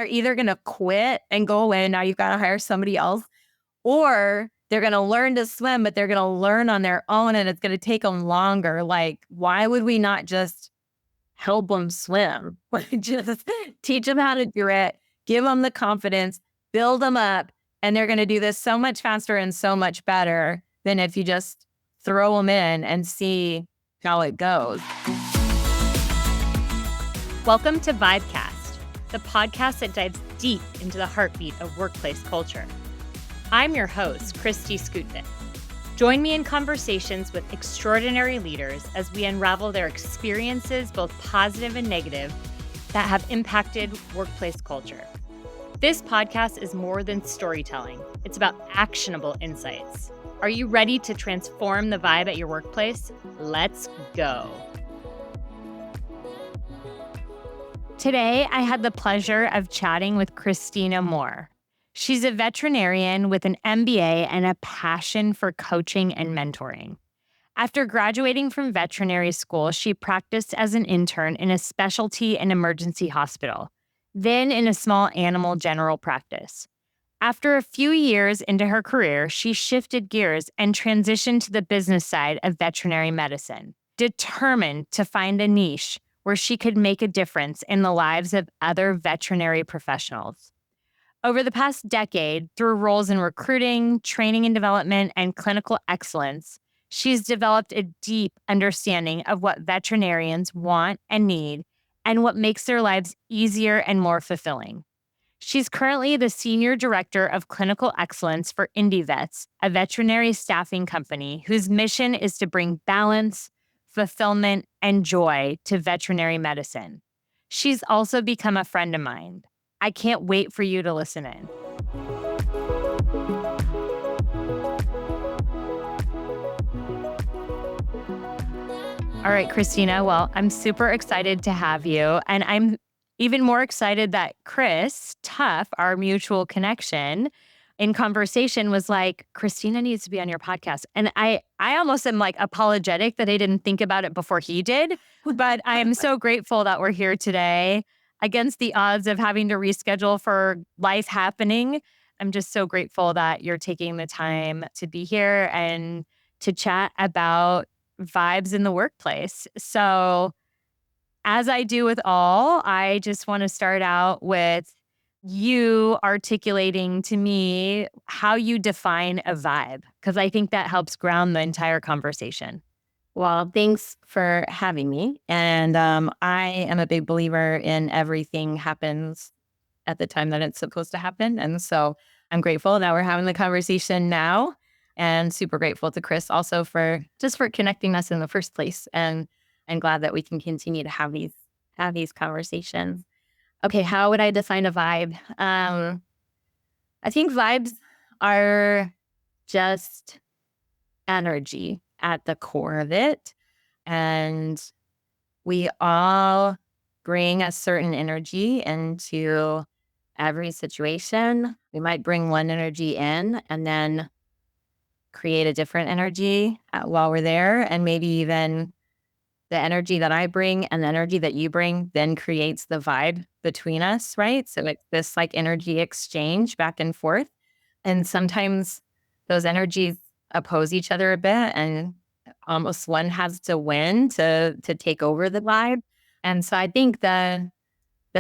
they're either going to quit and go away and now you've got to hire somebody else, or they're going to learn to swim, but they're going to learn on their own and it's going to take them longer. Like, why would we not just help them swim? Just teach them how to do it, give them the confidence, build them up, and they're going to do this so much faster and so much better than if you just throw them in and see how it goes. Welcome to Vibecast, the podcast that dives deep into the heartbeat of workplace culture. I'm your host, Christy Skutnik. Join me in conversations with extraordinary leaders as we unravel their experiences, both positive and negative, that have impacted workplace culture. This podcast is more than storytelling. It's about actionable insights. Are you ready to transform the vibe at your workplace? Let's go. Today, I had the pleasure of chatting with Christina Moore. She's a veterinarian with an MBA and a passion for coaching and mentoring. After graduating from veterinary school, she practiced as an intern in a specialty and emergency hospital, then in a small animal general practice. After a few years into her career, she shifted gears and transitioned to the business side of veterinary medicine, determined to find a niche where she could make a difference in the lives of other veterinary professionals. Over the past decade, through roles in recruiting, training and development, and clinical excellence, she's developed a deep understanding of what veterinarians want and need and what makes their lives easier and more fulfilling. She's currently the Senior Director of Clinical Excellence for IndyVets, a veterinary staffing company whose mission is to bring balance, fulfillment, and joy to veterinary medicine. She's also become a friend of mine. I can't wait for you to listen in. All right, Christina. Well, I'm super excited to have you. And I'm even more excited that Chris Tuff, our mutual connection in conversation, was like, Christina needs to be on your podcast. And I almost am like apologetic that I didn't think about it before he did. But I am so grateful that we're here today against the odds of having to reschedule for life happening. I'm just so grateful that you're taking the time to be here and to chat about vibes in the workplace. So as I do with all, I just want to start out with you articulating to me how you define a vibe, because I think that helps ground the entire conversation. Well, thanks for having me. And I am a big believer in everything happens at the time that it's supposed to happen. And so I'm grateful that we're having the conversation now, and super grateful to Chris also for connecting us in the first place. And glad that we can continue to have these conversations. Okay, how would I define a vibe? I think vibes are just energy at the core of it. And we all bring a certain energy into every situation. We might bring one energy in and then create a different energy while we're there. And maybe even the energy that I bring and the energy that you bring then creates the vibe between us, right? So it's this like energy exchange back and forth. And sometimes those energies oppose each other a bit, and almost one has to win to take over the vibe. And so I think the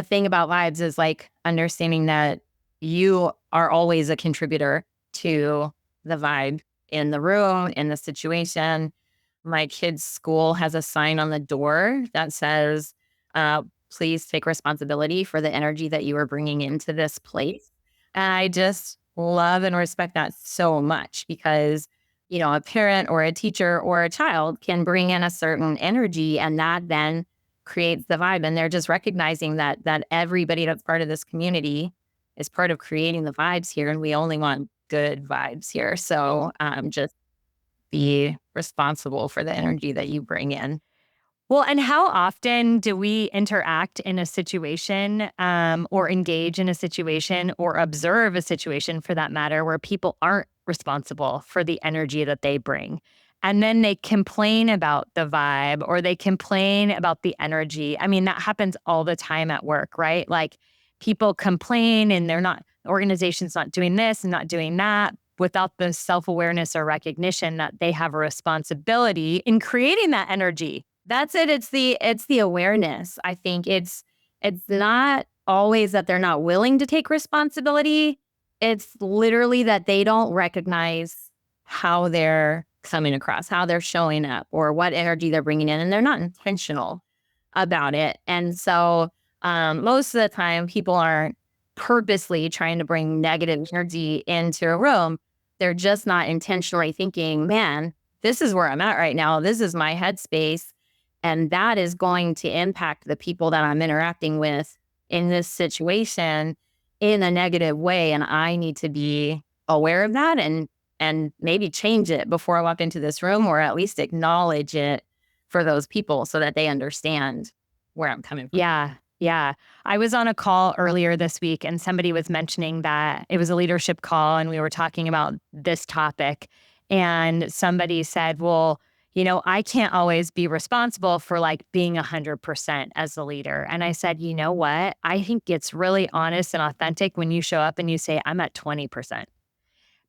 thing about vibes is like understanding that you are always a contributor to the vibe in the room, in the situation. My kid's school has a sign on the door that says, please take responsibility for the energy that you are bringing into this place. And I just love and respect that so much because, you know, a parent or a teacher or a child can bring in a certain energy and that then creates the vibe. And they're just recognizing that everybody that's part of this community is part of creating the vibes here. And we only want good vibes here. So just be responsible for the energy that you bring in. Well, and how often do we interact in a situation or engage in a situation or observe a situation for that matter where people aren't responsible for the energy that they bring? And then they complain about the vibe or they complain about the energy. I mean, that happens all the time at work, right? Like people complain and the organization's not doing this and not doing that without the self-awareness or recognition that they have a responsibility in creating that energy. That's it. It's the awareness. I think it's not always that they're not willing to take responsibility. It's literally that they don't recognize how they're coming across, how they're showing up, or what energy they're bringing in, and they're not intentional about it. And so most of the time, people aren't purposely trying to bring negative energy into a room. They're just not intentionally thinking, man, this is where I'm at right now. This is my headspace. And that is going to impact the people that I'm interacting with in this situation in a negative way. And I need to be aware of that and maybe change it before I walk into this room, or at least acknowledge it for those people so that they understand where I'm coming from. Yeah. Yeah. I was on a call earlier this week and somebody was mentioning that it was a leadership call and we were talking about this topic. And somebody said, well, I can't always be responsible for like being 100% as a leader. And I said, you know what? I think it's really honest and authentic when you show up and you say, I'm at 20%.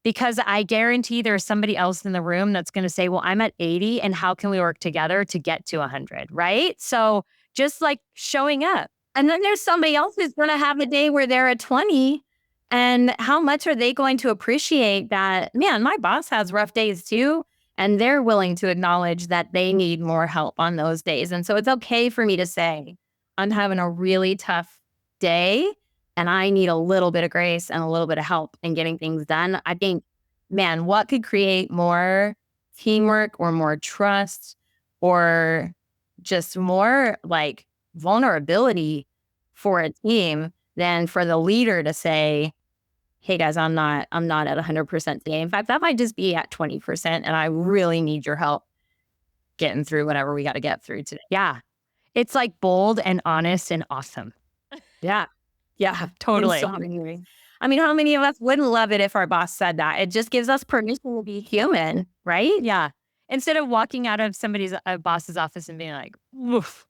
Because I guarantee there's somebody else in the room that's going to say, well, I'm at 80 and how can we work together to get to 100, right? So just like showing up. And then there's somebody else who's going to have a day where they're at 20. And how much are they going to appreciate that, man, my boss has rough days too. And they're willing to acknowledge that they need more help on those days. And so it's okay for me to say, I'm having a really tough day and I need a little bit of grace and a little bit of help in getting things done. I think, man, what could create more teamwork or more trust or just more like vulnerability for a team than for the leader to say, hey guys, I'm not at 100% today. In fact, that might just be at 20% and I really need your help getting through whatever we got to get through today. Yeah. It's like bold and honest and awesome. Yeah. Yeah, Totally. I mean, how many of us wouldn't love it if our boss said that? It just gives us permission to be human, right? Yeah. Instead of walking out of a boss's office and being like, oof,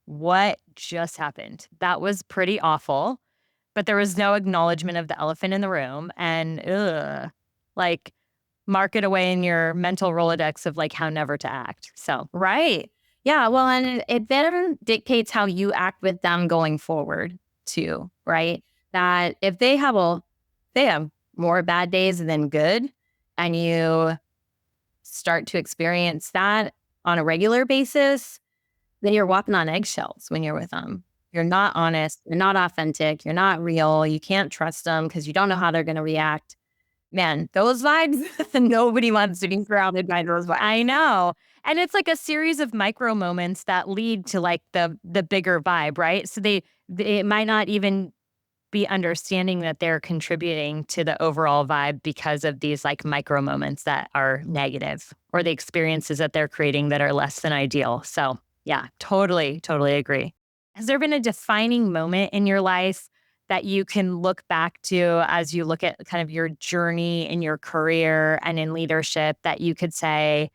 what just happened? That was pretty awful. But there was no acknowledgement of the elephant in the room and like mark it away in your mental Rolodex of like how never to act. So, right. Yeah. Well, and it then dictates how you act with them going forward too, right? That if they have more bad days than good, and you start to experience that on a regular basis, then you're walking on eggshells when you're with them. You're not honest. You're not authentic. You're not real. You can't trust them because you don't know how they're going to react. Man, those vibes, nobody wants to be surrounded by those vibes. I know. And it's like a series of micro moments that lead to like the bigger vibe, right? So it might not even be understanding that they're contributing to the overall vibe because of these like micro moments that are negative or the experiences that they're creating that are less than ideal. So yeah, totally agree. Has there been a defining moment in your life that you can look back to as you look at kind of your journey in your career and in leadership that you could say,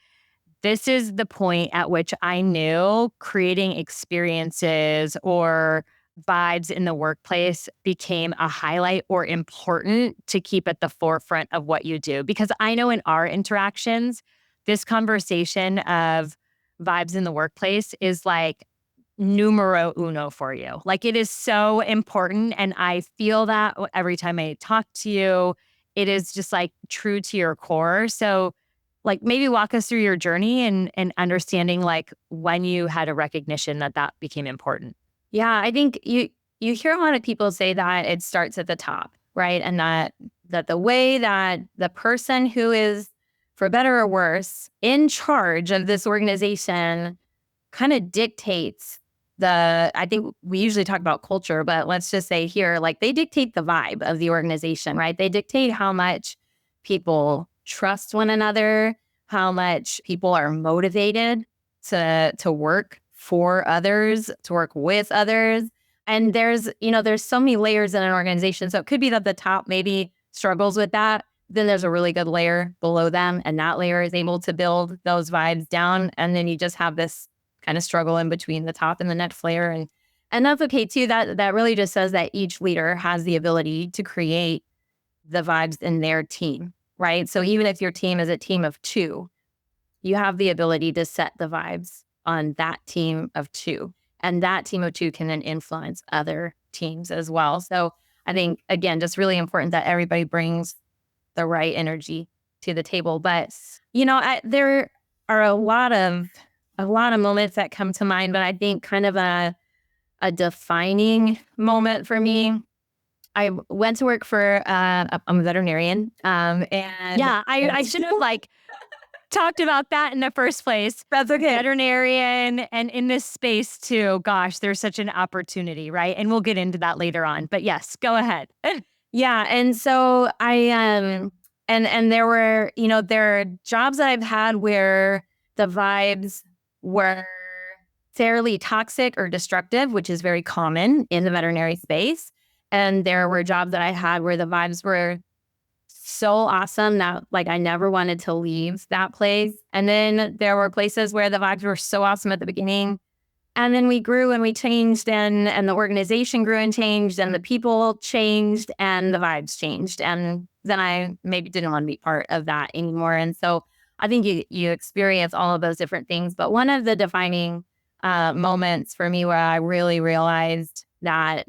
this is the point at which I knew creating experiences or vibes in the workplace became a highlight or important to keep at the forefront of what you do? Because I know in our interactions, this conversation of vibes in the workplace is like numero uno for you. Like it is so important. And I feel that every time I talk to you, it is just like true to your core. So like maybe walk us through your journey and understanding like when you had a recognition that that became important. Yeah, I think you hear a lot of people say that it starts at the top, right? And that the way that the person who is, for better or worse, in charge of this organization kind of dictates I think we usually talk about culture, but let's just say here, like they dictate the vibe of the organization, right? They dictate how much people trust one another, how much people are motivated to work for others, to work with others. And there's so many layers in an organization. So it could be that the top maybe struggles with that. Then there's a really good layer below them, and that layer is able to build those vibes down. And then you just have this kind of struggle in between the top and the next layer. And And that's okay too. That really just says that each leader has the ability to create the vibes in their team, right? So even if your team is a team of two, you have the ability to set the vibes on that team of two. And that team of two can then influence other teams as well. So I think, again, just really important that everybody brings the right energy to the table. But, there are a lot of moments that come to mind, but I think kind of a defining moment for me. I went to work for, I'm a veterinarian. And Yeah, I should have talked about that in the first place. that's okay. Veterinarian and in this space too. Gosh, there's such an opportunity, right? And we'll get into that later on. But yes, go ahead. Yeah. And so and there are jobs that I've had where the vibes were fairly toxic or destructive, which is very common in the veterinary space. And there were jobs that I had where the vibes were so awesome that I never wanted to leave that place. And then there were places where the vibes were so awesome at the beginning. And then we grew and we changed and the organization grew and changed and the people changed and the vibes changed. And then I maybe didn't want to be part of that anymore. And so I think you experience all of those different things. But one of the defining moments for me where I really realized that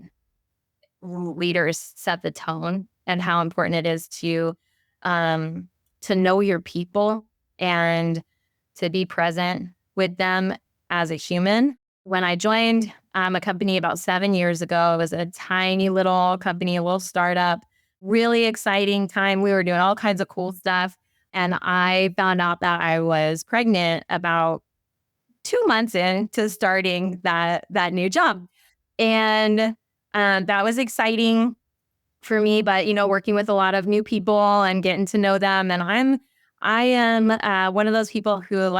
leaders set the tone and how important it is to know your people and to be present with them as a human. When I joined a company about 7 years ago, it was a tiny little company, a little startup, really exciting time. We were doing all kinds of cool stuff. And I found out that I was pregnant about 2 months into starting that new job. And that was exciting for me, but working with a lot of new people and getting to know them. And I am one of those people who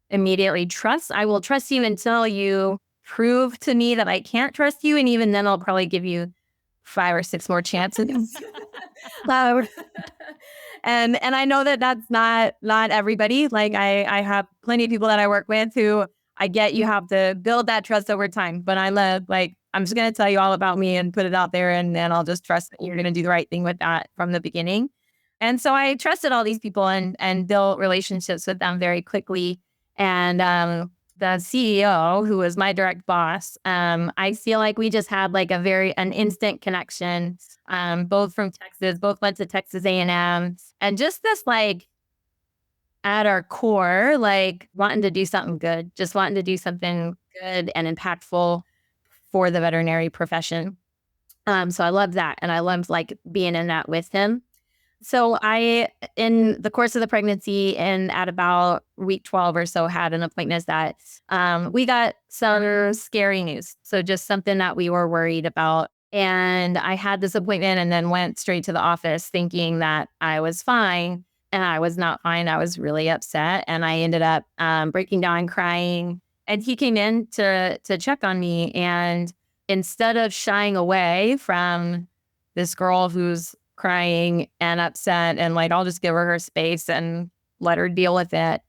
immediately trust. I will trust you until you prove to me that I can't trust you. And even then I'll probably give you 5 or 6 more chances. Um, and I know that that's not everybody. I have plenty of people that I work with who I get you have to build that trust over time. But I love I'm just gonna tell you all about me and put it out there and then I'll just trust that you're gonna do the right thing with that from the beginning. And so I trusted all these people and built relationships with them very quickly. And the CEO, who was my direct boss, I feel like we just had an instant connection. Both from Texas, both went to Texas A&M, and just this at our core, wanting to do something good, just wanting to do something good and impactful for the veterinary profession. So I loved that, and I loved being in that with him. So in the course of the pregnancy and at about week 12 or so, had an appointment that we got some scary news. So just something that we were worried about. And I had this appointment and then went straight to the office thinking that I was fine. And I was not fine. I was really upset. And I ended up breaking down crying. And he came in to check on me. And instead of shying away from this girl who's crying and upset and I'll just give her space and let her deal with it.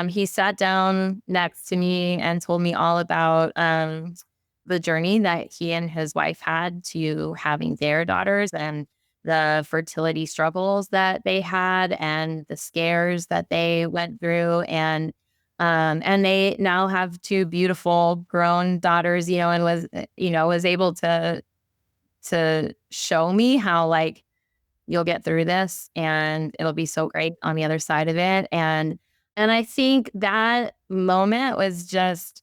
He sat down next to me and told me all about the journey that he and his wife had to having their daughters and the fertility struggles that they had and the scares that they went through. And they now have 2 beautiful grown daughters, and was able to show me how you'll get through this and it'll be so great on the other side of it. And I think that moment was just,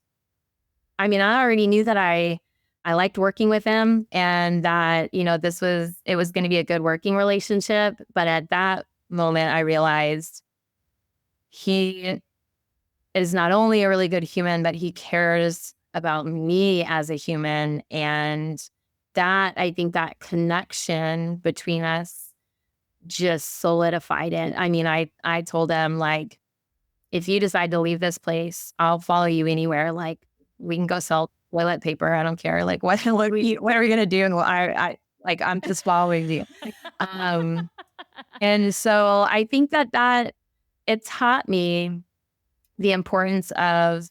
I already knew that I liked working with him and that, it was going to be a good working relationship. But at that moment, I realized he is not only a really good human, but he cares about me as a human. And I think that connection between us just solidified it. I told him if you decide to leave this place, I'll follow you anywhere. We can go sell toilet paper. I don't care. What are we gonna do? And I'm just following you. And so I think that it taught me the importance of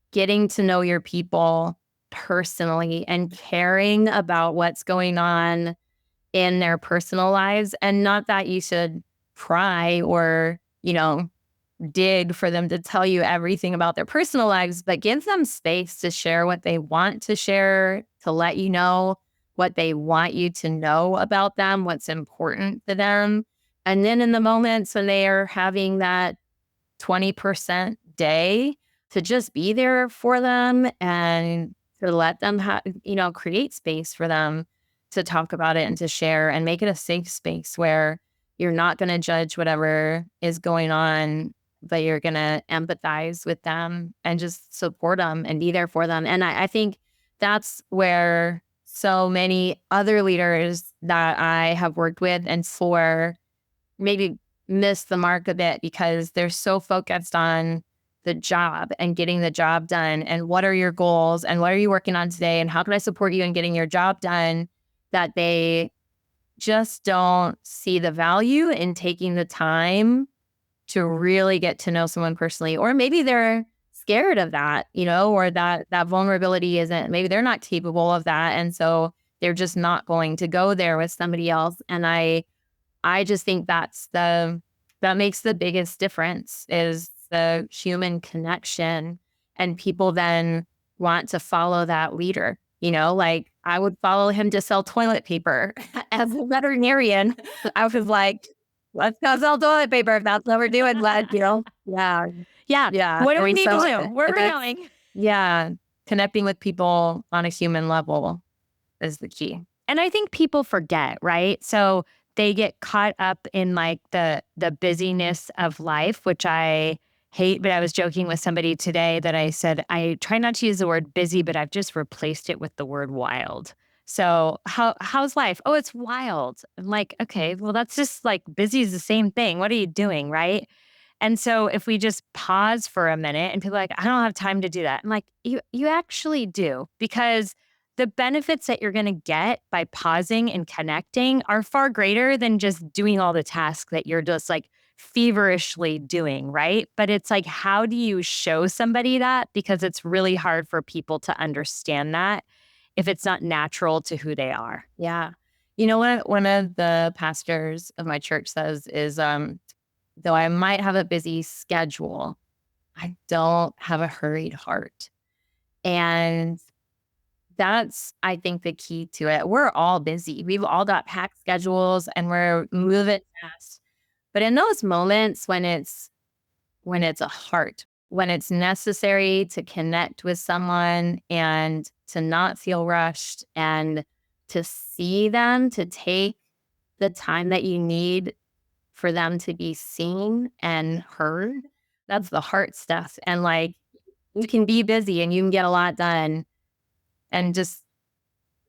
getting to know your people personally and caring about what's going on in their personal lives. And not that you should pry or, dig for them to tell you everything about their personal lives, but give them space to share what they want to share, to let you know what they want you to know about them, what's important to them. And then in the moments when they are having that 20% day, to just be there for them and to let them create space for them to talk about it and to share and make it a safe space where you're not going to judge whatever is going on, but you're going to empathize with them and just support them and be there for them. And I think that's where so many other leaders that I have worked with and for maybe miss the mark a bit because they're so focused on the job and getting the job done and what are your goals and what are you working on today and how can I support you in getting your job done, that they just don't see the value in taking the time to really get to know someone personally. Or maybe they're scared of that, or that vulnerability isn't, maybe they're not capable of that. And so they're just not going to go there with somebody else. And I just think that makes the biggest difference is the human connection, and people then want to follow that leader. Like I would follow him to sell toilet paper as a veterinarian. I was like, let's go sell toilet paper if that's what we're doing. Yeah. Yeah. Yeah. What do I we mean, need to so do? Where we're going? yeah. Connecting with people on a human level is the key. And I think people forget, right? So they get caught up in like the busyness of life, which I hate. But I was joking with somebody today that I said, I try not to use the word busy, but I've just replaced it with the word wild. So how's life? Oh, it's wild. I'm like, okay, well, that's just like busy is the same thing. What are you doing, right? And so if we just pause for a minute and people are like, I don't have time to do that. I'm like, you actually do, because the benefits that you're going to get by pausing and connecting are far greater than just doing all the tasks that you're just like feverishly doing, right? But it's like, how do you show somebody that? Because it's really hard for people to understand that if it's not natural to who they are. Yeah. You know what one of the pastors of my church says is, though I might have a busy schedule, I don't have a hurried heart. And that's, I think, the key to it. We're all busy. We've all got packed schedules and we're moving fast. But in those moments when it's a heart, when it's necessary to connect with someone and to not feel rushed and to see them, to take the time that you need for them to be seen and heard, that's the heart stuff. And like, you can be busy and you can get a lot done and just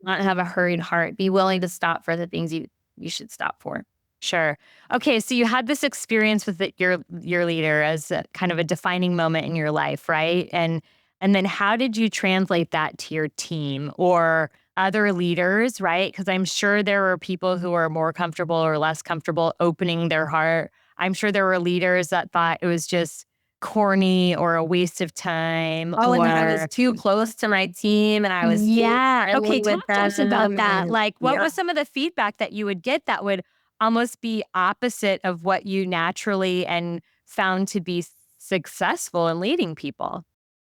not have a hurried heart. Be willing to stop for the things you should stop for. Sure. Okay, so you had this experience with your leader as a, kind of a defining moment in your life, right? And then how did you translate that to your team or other leaders, right? Because I'm sure there were people who are more comfortable or less comfortable opening their heart. I'm sure there were leaders that thought it was just corny or a waste of time. Oh, and I or was too close to my team and I was yeah. too Okay, friendly with talk to us about them. that. And Like, what yeah. was some of the feedback that you would get that would almost be opposite of what you naturally and found to be successful in leading people?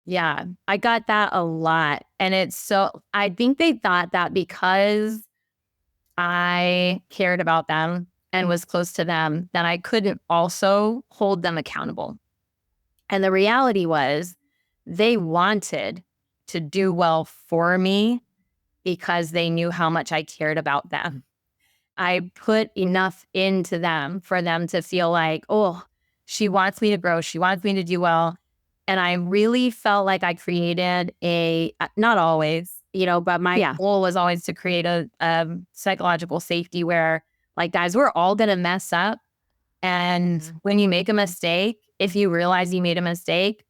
Yeah, I got that a lot. And I think they thought that because I cared about them and was close to them, that I couldn't also hold them accountable. And the reality was they wanted to do well for me because they knew how much I cared about them. I put enough into them for them to feel like, oh, she wants me to grow. She wants me to do well. And I really felt like I created not always, but my goal was always to create a psychological safety where, like, guys, we're all going to mess up. And when you make a mistake, if you realize you made a mistake,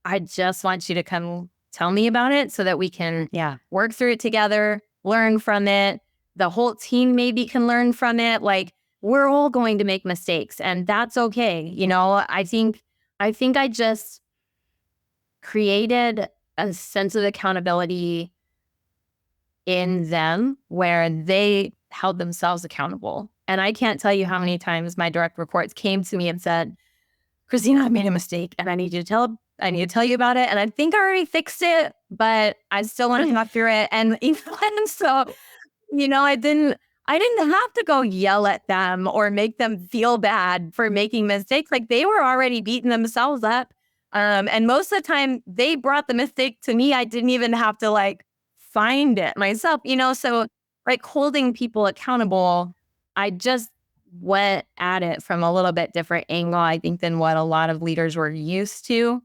I just want you to come tell me about it so that we can work through it together, learn from it. The whole team maybe can learn from it. Like, we're all going to make mistakes and that's okay. I think I just created a sense of accountability in them where they held themselves accountable. And I can't tell you how many times my direct reports came to me and said, Christina, I made a mistake and I need to tell you about it. And I think I already fixed it, but I still want to talk through it. And even so, I didn't have to go yell at them or make them feel bad for making mistakes. Like they were already beating themselves up. And most of the time they brought the mistake to me. I didn't even have to find it myself, so holding people accountable, I just went at it from a little bit different angle, I think, than what a lot of leaders were used to.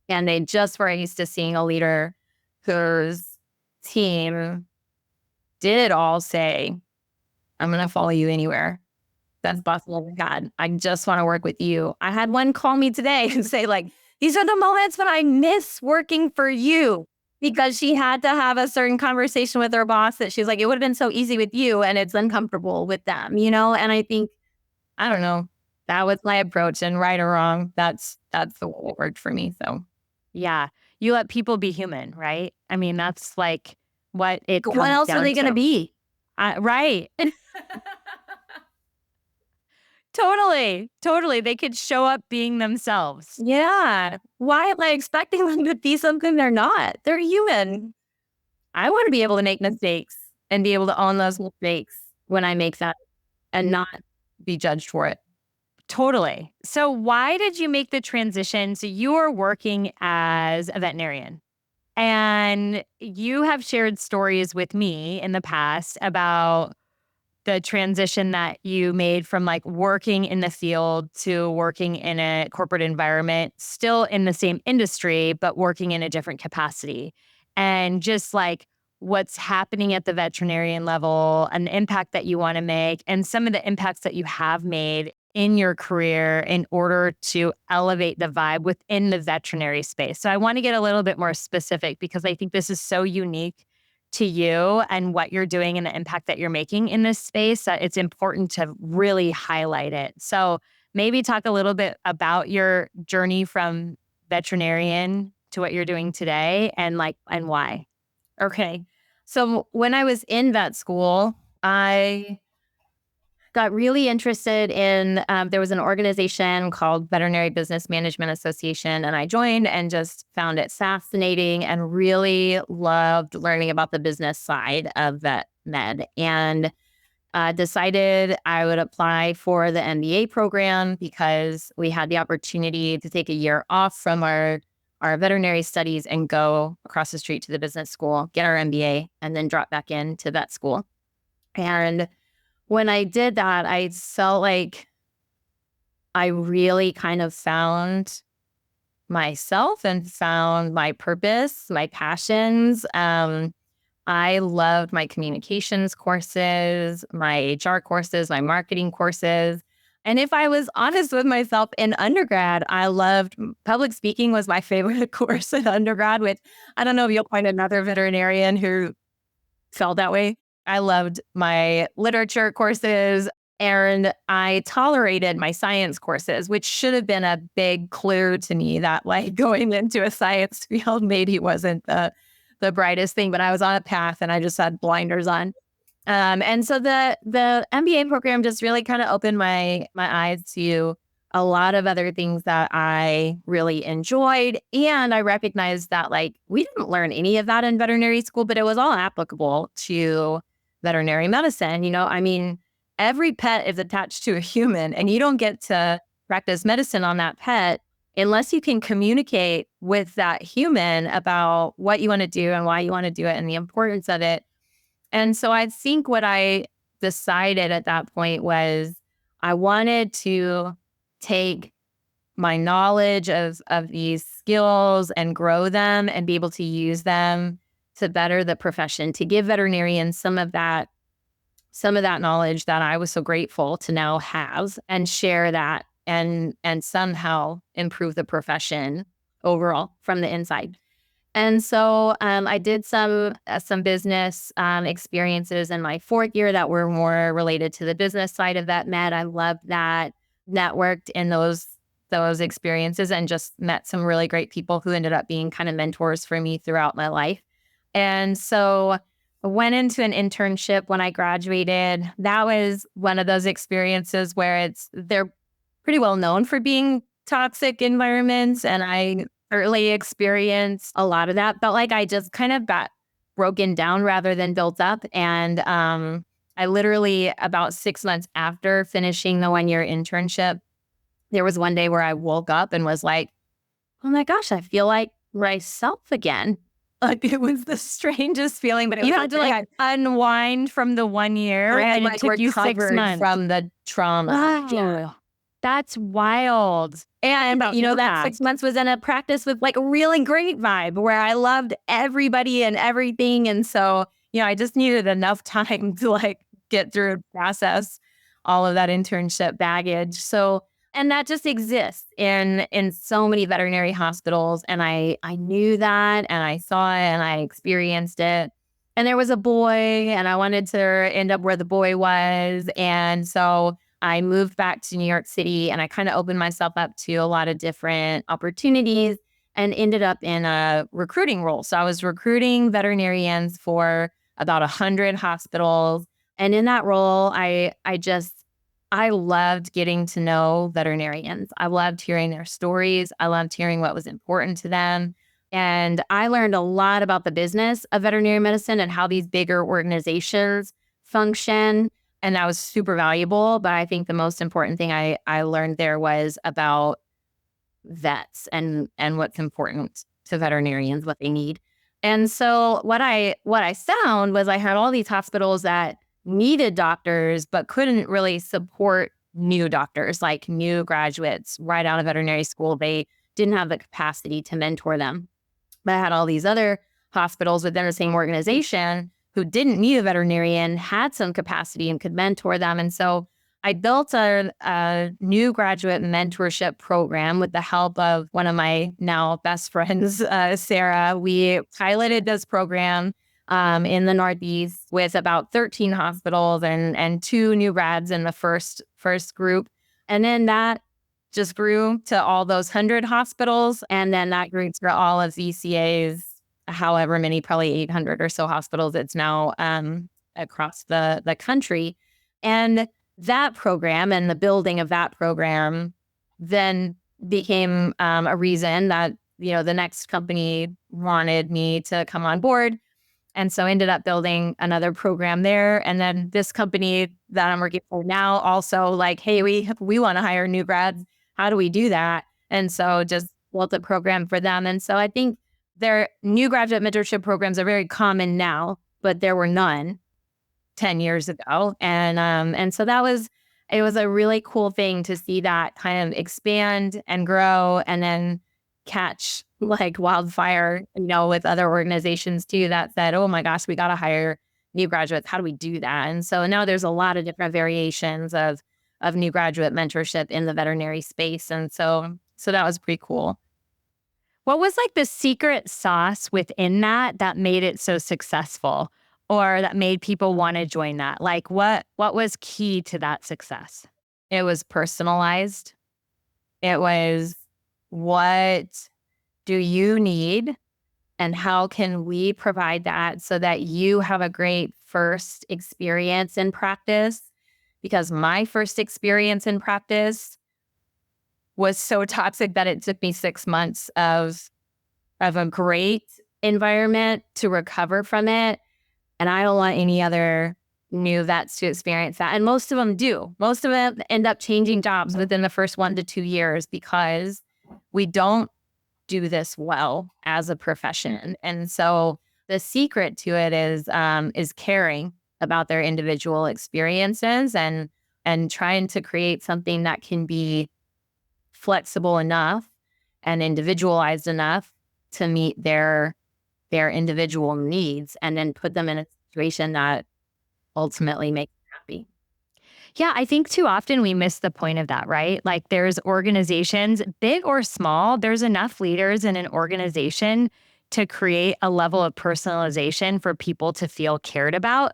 And they just were used to seeing a leader whose team did all say, I'm going to follow you anywhere. That's possible. God, I just want to work with you. I had one call me today and say, these are the moments when I miss working for you, because she had to have a certain conversation with her boss that she's like, it would have been so easy with you and it's uncomfortable with them, And I think, I don't know, that was my approach, and right or wrong, that's the way it worked for me. So yeah, you let people be human, right? I mean, that's what it comes what else are down they going to to. be? Right. Totally. They could show up being themselves. Yeah. Why am I expecting them to be something they're not? They're human. I want to be able to make mistakes and be able to own those mistakes when I make that and not be judged for it. Totally. So why did you make the transition? So you are working as a veterinarian, and you have shared stories with me in the past about the transition that you made from working in the field to working in a corporate environment, still in the same industry, but working in a different capacity. And just what's happening at the veterinarian level, an impact that you want to make, and some of the impacts that you have made in your career in order to elevate the vibe within the veterinary space. So I want to get a little bit more specific, because I think this is so unique to you and what you're doing and the impact that you're making in this space, that it's important to really highlight it. So maybe talk a little bit about your journey from veterinarian to what you're doing today, and why. Okay. So when I was in vet school, I got really interested in, there was an organization called Veterinary Business Management Association, and I joined and just found it fascinating and really loved learning about the business side of vet med, and decided I would apply for the MBA program because we had the opportunity to take a year off from our veterinary studies and go across the street to the business school, get our MBA, and then drop back into vet school. And when I did that, I felt like I really kind of found myself and found my purpose, my passions. I loved my communications courses, my HR courses, my marketing courses. And if I was honest with myself, in undergrad, I loved public speaking was my favorite course in undergrad, which I don't know if you'll find another veterinarian who felt that way. I loved my literature courses, and I tolerated my science courses, which should have been a big clue to me that going into a science field maybe wasn't the brightest thing, but I was on a path and I just had blinders on. And so the MBA program just really kind of opened my eyes to a lot of other things that I really enjoyed. And I recognized that we didn't learn any of that in veterinary school, but it was all applicable to veterinary medicine. I mean, every pet is attached to a human, and you don't get to practice medicine on that pet unless you can communicate with that human about what you want to do and why you want to do it and the importance of it. And so I think what I decided at that point was I wanted to take my knowledge of these skills and grow them and be able to use them to better the profession, to give veterinarians some of that knowledge that I was so grateful to now have, and share that and somehow improve the profession overall from the inside. And so I did some business experiences in my fourth year that were more related to the business side of vet med. I loved that, networked in those experiences, and just met some really great people who ended up being kind of mentors for me throughout my life. And so went into an internship when I graduated. That was one of those experiences where they're pretty well known for being toxic environments. And I early experienced a lot of that. Felt like I just kind of got broken down rather than built up. And I literally, about 6 months after finishing the 1-year internship, there was one day where I woke up and was like, oh my gosh, I feel like myself again. Like it was the strangest feeling, but You had to like unwind from the 1 year and it took you 6 months. From the trauma. Wow. Yeah. That's wild. And, that 6 months was in a practice with like a really great vibe where I loved everybody and everything. And so, I just needed enough time to like get through and process all of that internship baggage. So, and that just exists in so many veterinary hospitals. And I knew that and I saw it and I experienced it. And there was a boy and I wanted to end up where the boy was. And so I moved back to New York City and I kind of opened myself up to a lot of different opportunities and ended up in a recruiting role. So I was recruiting veterinarians for about 100 hospitals. And in that role, I loved getting to know veterinarians. I loved hearing their stories. I loved hearing what was important to them. And I learned a lot about the business of veterinary medicine and how these bigger organizations function. And that was super valuable. But I think the most important thing I learned there was about vets and what's important to veterinarians, what they need. And so what I found was I had all these hospitals that needed doctors, but couldn't really support new doctors, like new graduates right out of veterinary school. They didn't have the capacity to mentor them. But I had all these other hospitals within the same organization who didn't need a veterinarian, had some capacity and could mentor them. And so I built a new graduate mentorship program with the help of one of my now best friends, Sarah. We piloted this program in the Northeast with about 13 hospitals and 2 new grads in the first group. And then that just grew to all those 100 hospitals. And then that grew to all of VCA's, however many, probably 800 or so hospitals it's now across the country. And that program and the building of that program then became a reason that, the next company wanted me to come on board. And so ended up building another program there. And then this company that I'm working for now also like, hey, we want to hire new grads. How do we do that? And so just built a program for them. And so I think their new graduate mentorship programs are very common now, but there were none 10 years ago. And so it was a really cool thing to see that kind of expand and grow and then catch like wildfire, with other organizations too that said, oh my gosh, we got to hire new graduates. How do we do that? And so now there's a lot of different variations of new graduate mentorship in the veterinary space. And so that was pretty cool. What was like the secret sauce within that made it so successful or that made people want to join that? Like what was key to that success? It was personalized. It was, what do you need and how can we provide that so that you have a great first experience in practice? Because my first experience in practice was so toxic that it took me 6 months of a great environment to recover from it. And I don't want any other new vets to experience that. And most of them do. Most of them end up changing jobs within the first 1 to 2 years because we don't do this well as a profession. And so the secret to it is caring about their individual experiences and trying to create something that can be flexible enough and individualized enough to meet their individual needs and then put them in a situation that ultimately makes them happy. Yeah, I think too often we miss the point of that, right? Like there's organizations, big or small, there's enough leaders in an organization to create a level of personalization for people to feel cared about.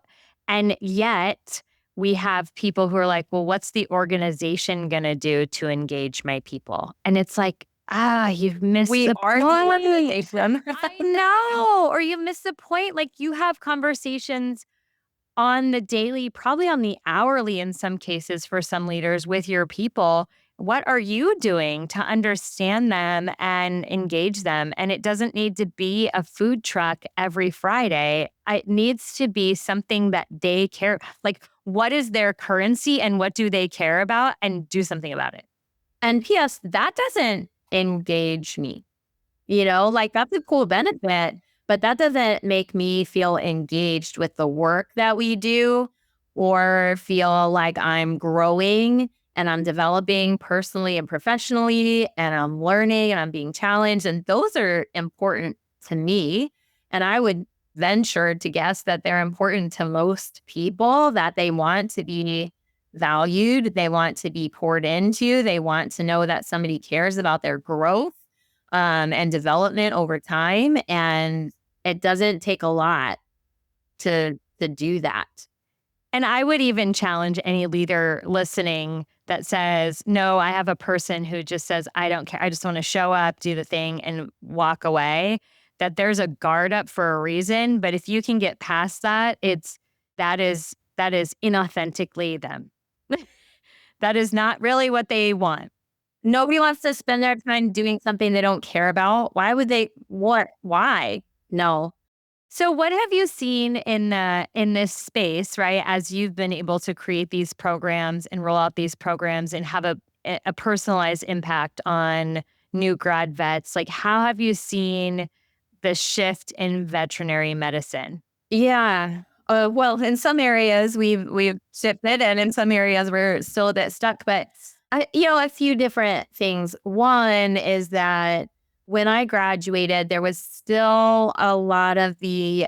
And yet we have people who are like, well, what's the organization going to do to engage my people? And it's like, You've missed We the are the point. organization. I know, or you missed the point. Like you have conversations on the daily, probably on the hourly in some cases for some leaders with your people. What are you doing to understand them and engage them? And it doesn't need to be a food truck every Friday. It needs to be something that they care. Like, what is their currency and what do they care about? And do something about it. And P.S., that doesn't engage me. Like that's a cool benefit, but that doesn't make me feel engaged with the work that we do or feel like I'm growing and I'm developing personally and professionally and I'm learning and I'm being challenged. And those are important to me. And I would venture to guess that they're important to most people, that they want to be valued, they want to be poured into, they want to know that somebody cares about their growth and development over time. And it doesn't take a lot to do that. And I would even challenge any leader listening that says, no, I have a person who just says, I don't care. I just want to show up, do the thing, and walk away. That there's a guard up for a reason. But if you can get past that, that is inauthentically them. That is not really what they want. Nobody wants to spend their time doing something they don't care about. Why would they? What? Why? No. So what have you seen in this space, right? As you've been able to create these programs and roll out these programs and have a personalized impact on new grad vets, like how have you seen the shift in veterinary medicine? Yeah. Well, in some areas we've shifted, and in some areas we're still a bit stuck. But a few different things. One is that when I graduated, there was still a lot of the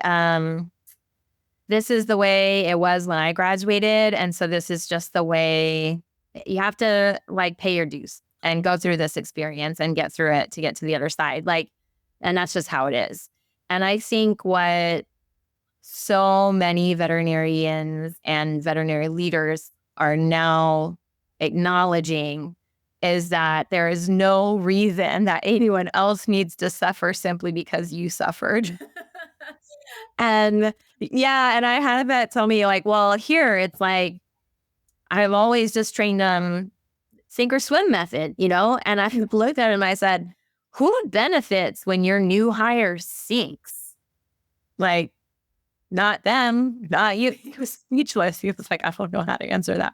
this is the way it was when I graduated, and so this is just the way you have to like pay your dues and go through this experience and get through it to get to the other side. And that's just how it is. And I think what so many veterinarians and veterinary leaders are now acknowledging is that there is no reason that anyone else needs to suffer simply because you suffered. And yeah, and I had that tell me like, well, here it's like, I've always just trained sink or swim method, and I looked at him and I said, who benefits when your new hire sinks? Like, not them, not you. He was speechless. He was like, I don't know how to answer that.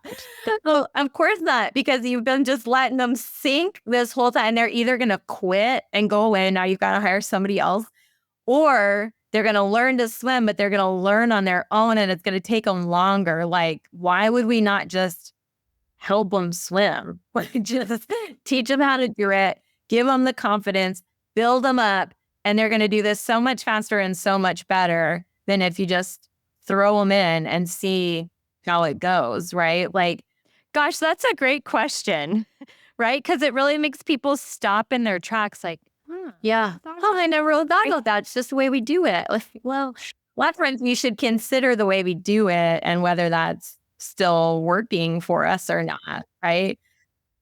Well, of course not, because you've been just letting them sink this whole time. They're either going to quit and go away. And now you've got to hire somebody else, or they're going to learn to swim, but they're going to learn on their own and it's going to take them longer. Like, why would we not just help them swim? Just teach them how to do it, give them the confidence, build them up, and they're going to do this so much faster and so much better than if you just throw them in and see how it goes, right? Like, gosh, that's a great question, right? Because it really makes people stop in their tracks like, yeah, I never really thought about that. It's just the way we do it. Like, well, a lot of times we should consider the way we do it and whether that's still working for us or not, right?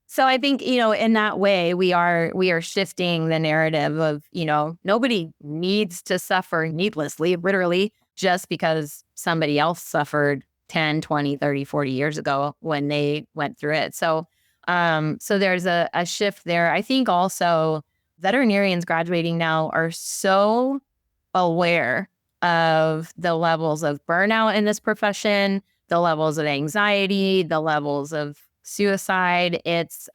So I think, in that way, we are shifting the narrative of, nobody needs to suffer needlessly, literally, just because somebody else suffered 10, 20, 30, 40 years ago when they went through it. So there's a shift there. I think also veterinarians graduating now are so aware of the levels of burnout in this profession, the levels of anxiety, the levels of suicide. It's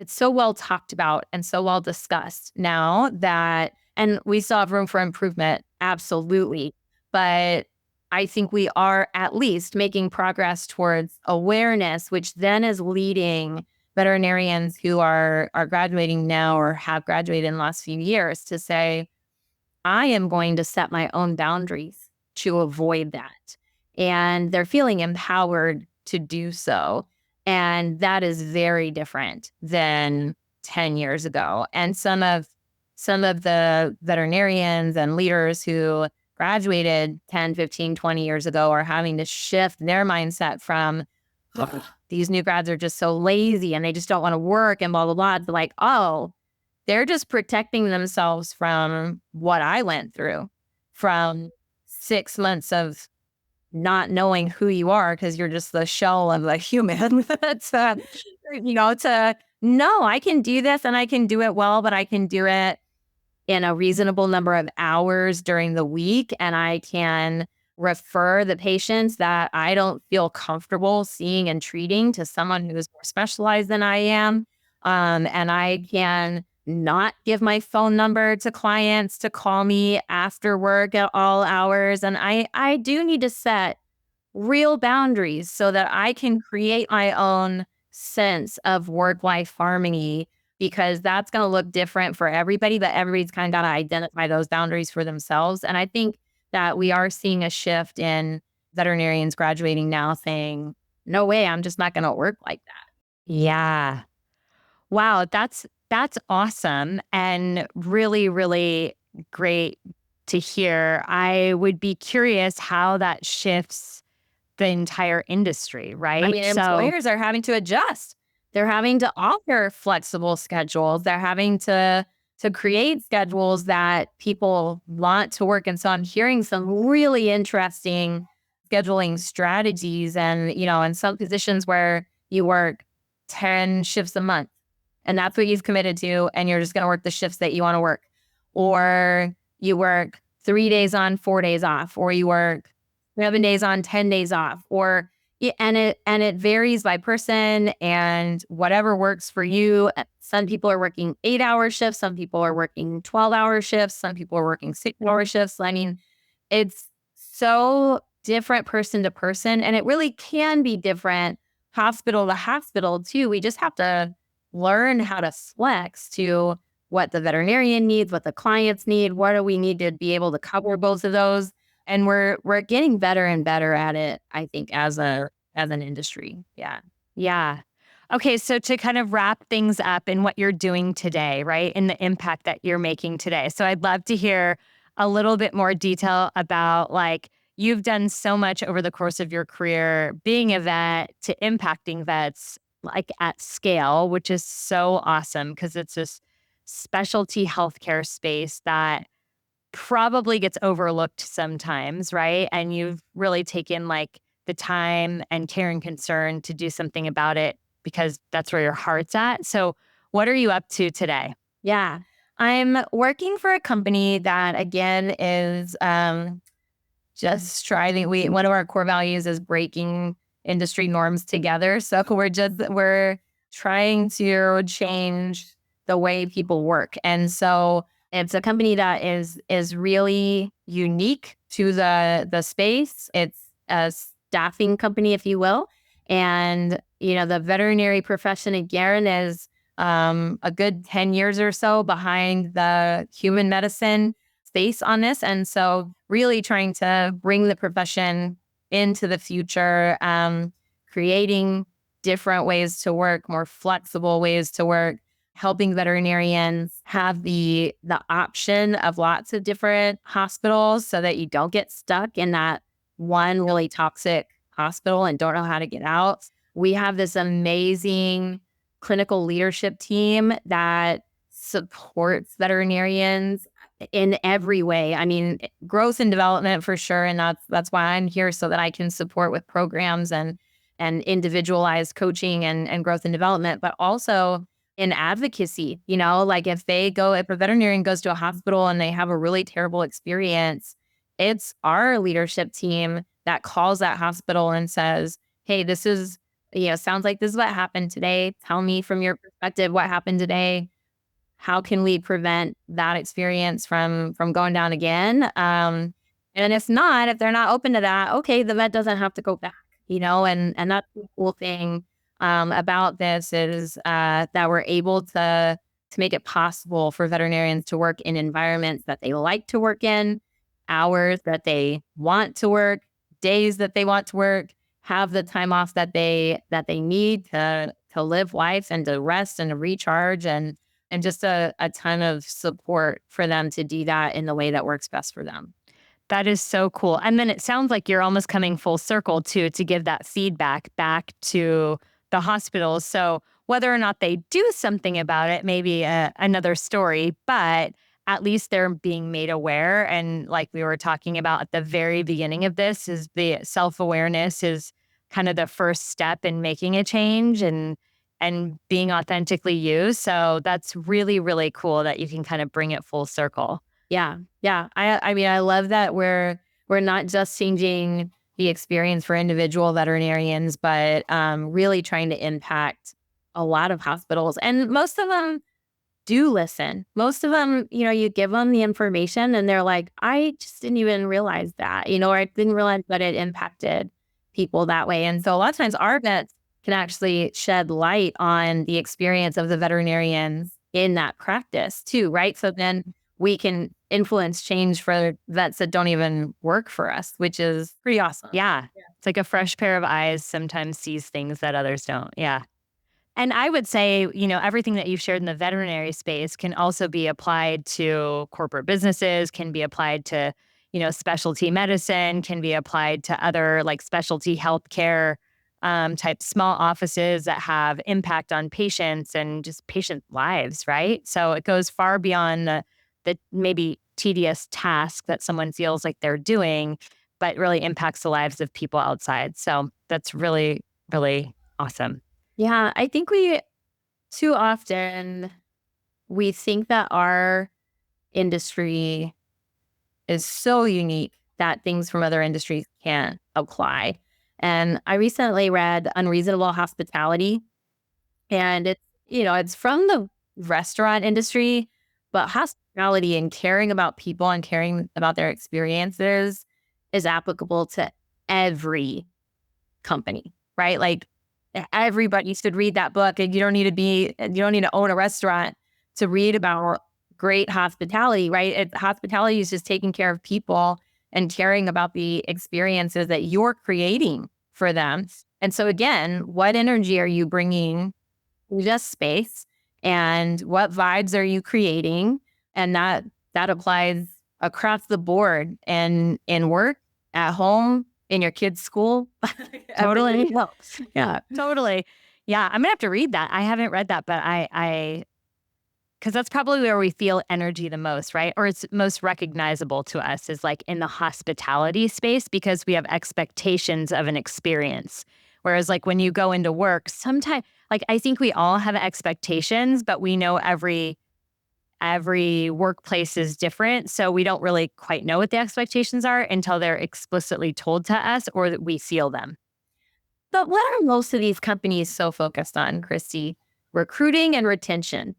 so well talked about and so well discussed now that, and we still have room for improvement, absolutely. But I think we are at least making progress towards awareness, which then is leading veterinarians who are graduating now or have graduated in the last few years to say, I am going to set my own boundaries to avoid that. And they're feeling empowered to do so. And that is very different than 10 years ago. And some of the veterinarians and leaders who graduated 10, 15, 20 years ago are having to shift their mindset from these new grads are just so lazy and they just don't want to work and blah, blah, blah. To like, oh, they're just protecting themselves from what I went through, from 6 months of not knowing who you are because you're just the shell of a human. to, to no, I can do this and I can do it well, but I can do it in a reasonable number of hours during the week. And I can refer the patients that I don't feel comfortable seeing and treating to someone who is more specialized than I am. And I can not give my phone number to clients to call me after work at all hours. And I do need to set real boundaries so that I can create my own sense of work-life harmony, because that's going to look different for everybody, but everybody's kind of got to identify those boundaries for themselves. And I think that we are seeing a shift in veterinarians graduating now saying, no way, I'm just not going to work like that. Yeah. Wow, that's awesome and really, really great to hear. I would be curious how that shifts the entire industry, I right? mean, So, employers are having to adjust. They're having to offer flexible schedules. They're having to create schedules that people want to work. And so I'm hearing some really interesting scheduling strategies, and in some positions where you work 10 shifts a month and that's what you've committed to, and you're just going to work the shifts that you want to work. Or you work 3 days on, 4 days off, or you work 7 days on, 10 days off, or and it varies by person and whatever works for you. Some people are working 8-hour shifts, some people are working 12-hour shifts, some people are working 6-hour shifts. I mean, it's so different person to person, and it really can be different hospital to hospital too. We just have to learn how to flex to what the veterinarian needs, what the clients need, what do we need to be able to cover both of those. And we're getting better and better at it, I think, as an industry. Yeah. yeah. Okay, so to kind of wrap things up in what you're doing today, right? And the impact that you're making today. So I'd love to hear a little bit more detail about like you've done so much over the course of your career being a vet to impacting vets like at scale, which is so awesome because it's this specialty healthcare space that probably gets overlooked sometimes, right? And you've really taken like the time and care and concern to do something about it because that's where your heart's at. So, what are you up to today? Yeah. I'm working for a company that, again, is just striving. One of our core values is breaking industry norms together. So we're trying to change the way people work. And so it's a company that is really unique to the space. It's a staffing company, if you will. And the veterinary profession, again, is a good 10 years or so behind the human medicine space on this. And so really trying to bring the profession into the future, creating different ways to work, more flexible ways to work, helping veterinarians have the option of lots of different hospitals so that you don't get stuck in that one really toxic hospital and don't know how to get out. We have this amazing clinical leadership team that supports veterinarians in every way. I mean, growth and development for sure. And that's why I'm here, so that I can support with programs and individualized coaching and growth and development, but also in advocacy. Like if a veterinarian goes to a hospital and they have a really terrible experience, it's our leadership team that calls that hospital and says, hey, this is, sounds like this is what happened today. Tell me from your perspective what happened today. How can we prevent that experience from going down again? And if they're not open to that, okay, the vet doesn't have to go back, and that's the cool thing about this is that we're able to make it possible for veterinarians to work in environments that they like to work in, hours that they want to work, days that they want to work, have the time off that they need to live life and to rest and to recharge, and just a ton of support for them to do that in the way that works best for them. That is so cool. And then it sounds like you're almost coming full circle too to give that feedback back to the hospitals. So Whether or not they do something about it may be another story, but at least they're being made aware. And like we were talking about at the very beginning of this, is the self-awareness is kind of the first step in making a change and being authentically you. So that's really, really cool that you can kind of bring it full circle. Yeah. Yeah. I mean, I love that we're not just changing the experience for individual veterinarians, but really trying to impact a lot of hospitals. And most of them do listen. Most of them, you give them the information and they're like, I just didn't even realize that, or I didn't realize that it impacted people that way. And so a lot of times our vets can actually shed light on the experience of the veterinarians in that practice too, right? So then we can influence change for vets that don't even work for us, which is pretty awesome. Yeah. It's like a fresh pair of eyes sometimes sees things that others don't. Yeah. And I would say, everything that you've shared in the veterinary space can also be applied to corporate businesses, can be applied to, specialty medicine, can be applied to other like specialty healthcare type small offices that have impact on patients and just patient lives, right? So it goes far beyond the maybe tedious task that someone feels like they're doing, but really impacts the lives of people outside. So that's really, really awesome. Yeah, I think too often we think that our industry is so unique that things from other industries can't apply. And I recently read Unreasonable Hospitality, and it's from the restaurant industry, but hospitality and caring about people and caring about their experiences is applicable to every company, right? Like everybody should read that book, and you don't need to own a restaurant to read about great hospitality, right? Hospitality is just taking care of people and caring about the experiences that you're creating for them. And so again, what energy are you bringing to just space, and what vibes are you creating? And that applies across the board, and in work, at home, in your kids' school. Totally. Helps. Yeah. Totally. Yeah. I'm gonna have to read that. I haven't read that, but because that's probably where we feel energy the most, right? Or it's most recognizable to us is like in the hospitality space because we have expectations of an experience. Whereas like when you go into work, sometimes like I think we all have expectations, but we know every workplace is different. So we don't really quite know what the expectations are until they're explicitly told to us or that we feel them. But what are most of these companies so focused on, Christy? Recruiting and retention.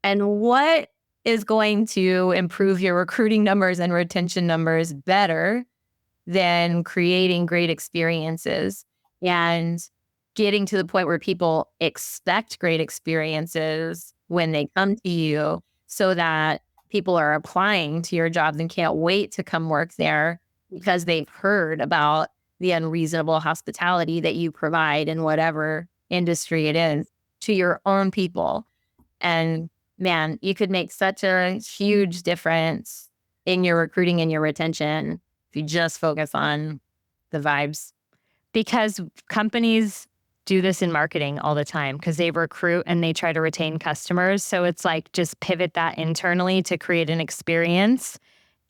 And what is going to improve your recruiting numbers and retention numbers better than creating great experiences and getting to the point where people expect great experiences when they come to you, so that people are applying to your jobs and can't wait to come work there because they've heard about the unreasonable hospitality that you provide in whatever industry it is to your own people. And man, you could make such a huge difference in your recruiting and your retention if you just focus on the vibes. Because companies do this in marketing all the time because they recruit and they try to retain customers. So it's like just pivot that internally to create an experience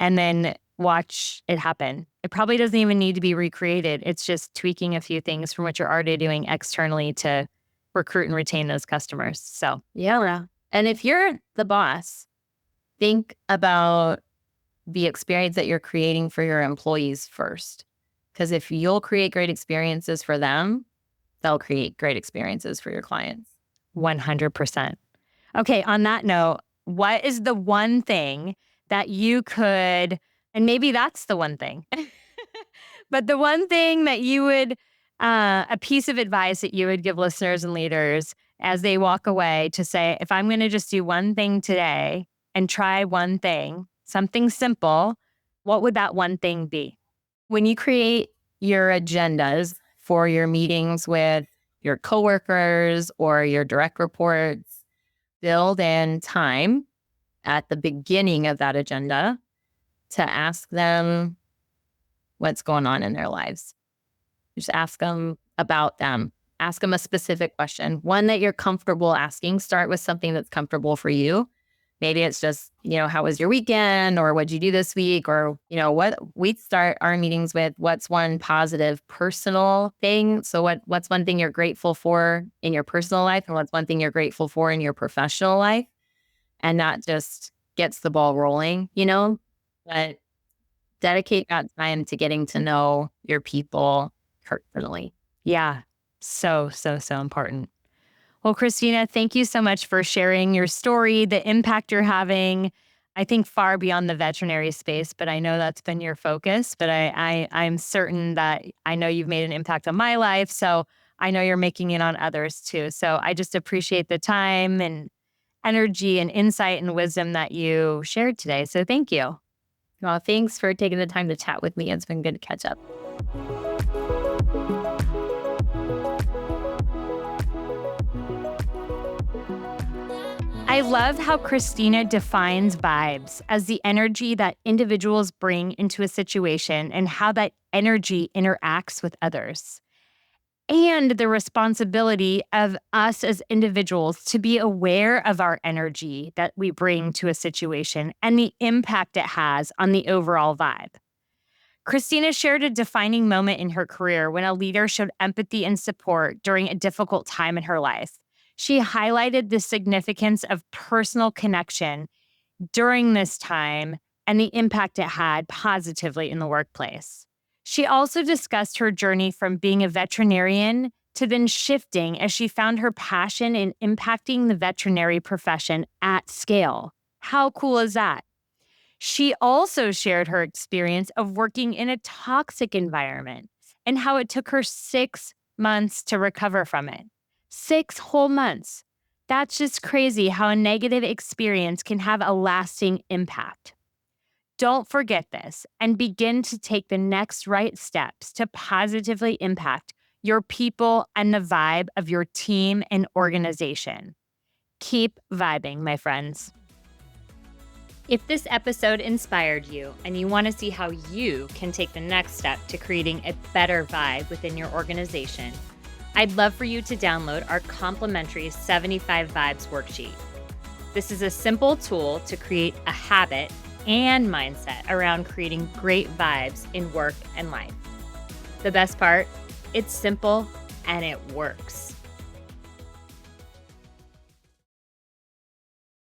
and then watch it happen. It probably doesn't even need to be recreated. It's just tweaking a few things from what you're already doing externally to recruit and retain those customers. So, yeah. And if you're the boss, think about the experience that you're creating for your employees first. Because if you'll create great experiences for them, they'll create great experiences for your clients. 100%. Okay, on that note, what is the one thing that you could, and maybe that's the one thing, but the one thing that you would, a piece of advice that you would give listeners and leaders as they walk away to say, if I'm going to just do one thing today and try one thing, something simple, what would that one thing be? When you create your agendas for your meetings with your coworkers or your direct reports, build in time at the beginning of that agenda to ask them what's going on in their lives. Just ask them about them. Ask them a specific question, one that you're comfortable asking. Start with something that's comfortable for you. Maybe it's just, how was your weekend, or what'd you do this week? Or, what we start our meetings with, what's one positive personal thing? So what's one thing you're grateful for in your personal life, and what's one thing you're grateful for in your professional life? And that just gets the ball rolling, but dedicate that time to getting to know your people personally. Yeah. So, so, so important. Well, Christina, thank you so much for sharing your story, the impact you're having, I think far beyond the veterinary space, but I know that's been your focus. But I'm certain that I know you've made an impact on my life. So I know you're making it on others too. So I just appreciate the time and energy and insight and wisdom that you shared today. So thank you. Well, thanks for taking the time to chat with me. It's been good to catch up. I love how Christina defines vibes as the energy that individuals bring into a situation and how that energy interacts with others. And the responsibility of us as individuals to be aware of our energy that we bring to a situation and the impact it has on the overall vibe. Christina shared a defining moment in her career when a leader showed empathy and support during a difficult time in her life. She highlighted the significance of personal connection during this time and the impact it had positively in the workplace. She also discussed her journey from being a veterinarian to then shifting as she found her passion in impacting the veterinary profession at scale. How cool is that? She also shared her experience of working in a toxic environment and how it took her 6 months to recover from it. 6 whole months. That's just crazy how a negative experience can have a lasting impact. Don't forget this and begin to take the next right steps to positively impact your people and the vibe of your team and organization. Keep vibing, my friends. If this episode inspired you and you want to see how you can take the next step to creating a better vibe within your organization, I'd love for you to download our complimentary 75 Vibes worksheet. This is a simple tool to create a habit and mindset around creating great vibes in work and life. The best part, it's simple and it works.